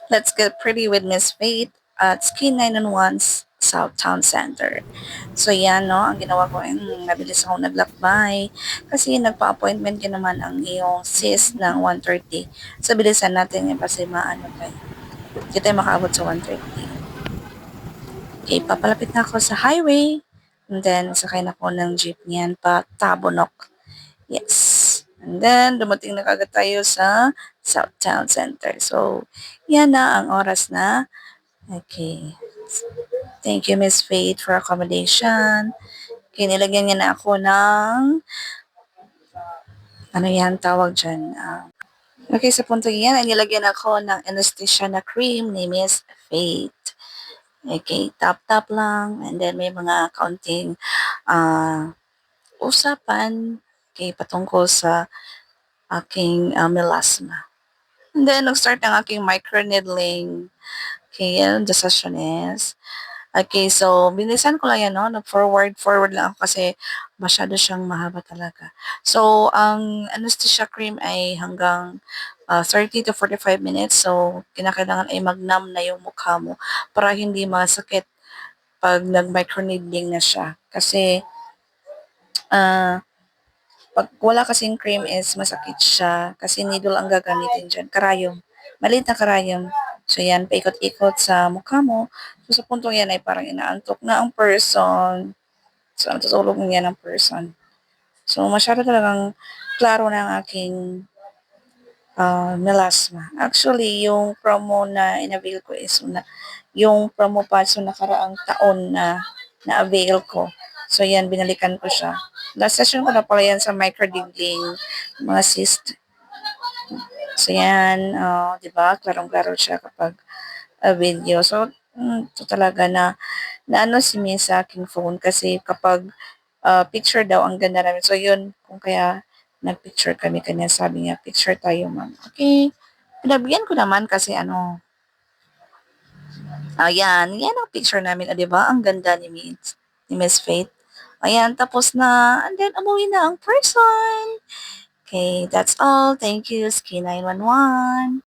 Let's get pretty with Miss Faith at Skin 911's South Town Center. So yan, no, ang ginawa ko, mabilis akong naglakbay kasi nagpa-appointment din naman ang iyong sis ng 1:30. So bilisan natin yan kasi maano tayo. Hindi tayo makaabot sa 1:30. Okay, papalapit na ako sa highway. And then, sakay na ako ng jeep niyan pa Tabonok. Yes. And then, dumating na kagad tayo sa South Town Center. So, yan na ang oras na. Okay. Thank you, Miss Faith, for accommodation. Okay, nilagyan niya na ako ng, ano yan tawag dyan? Okay, sa punto yan, ay nilagyan ako ng anesthesia na cream ni Miss Faith. Okay, tap-tap lang. And then, may mga kaunting usapan okay, patungkol sa aking melasma. And then, nag-start ang aking microneedling. Okay, yan, the session is. Okay, so binisan ko lang yan, no? Forward lang ako kasi masyado siyang mahaba talaga. So, ang anesthesia cream ay hanggang 30 to 45 minutes. So, kinakailangan ay magnam na yung mukha mo para hindi masakit pag nag-microneedling na siya. Kasi, ah, pag wala kasing cream is masakit siya kasi needle ang gagamitin dyan. Karayom. Maliit na karayom. So yan, paikot-ikot sa mukha mo. So sa puntong yan ay parang inaantok na ang person. So natutulog niya ng person. So masyado talagang klaro na ang aking melasma. Actually, yung promo na in-avail ko is yung promo pa so nakaraang taon na na-avail ko. So yan, binalikan ko siya. Last session ko na pala yan sa microneedling, mga cyst. So yan, di ba? Klarong-klaro siya kapag video. So, ito talaga na ano si Miss sa aking phone kasi kapag picture daw ang ganda namin. So yun, kung kaya nag-picture kami kanya, sabi niya, picture tayo ma'am. Okay. Pinabigyan ko naman kasi ano, ayan, yan ang picture namin. 'Di ba? Ang ganda ni Miss Faith. Ayan, tapos na, and then umuwi na ang person. Okay, that's all. Thank you, Ski 911.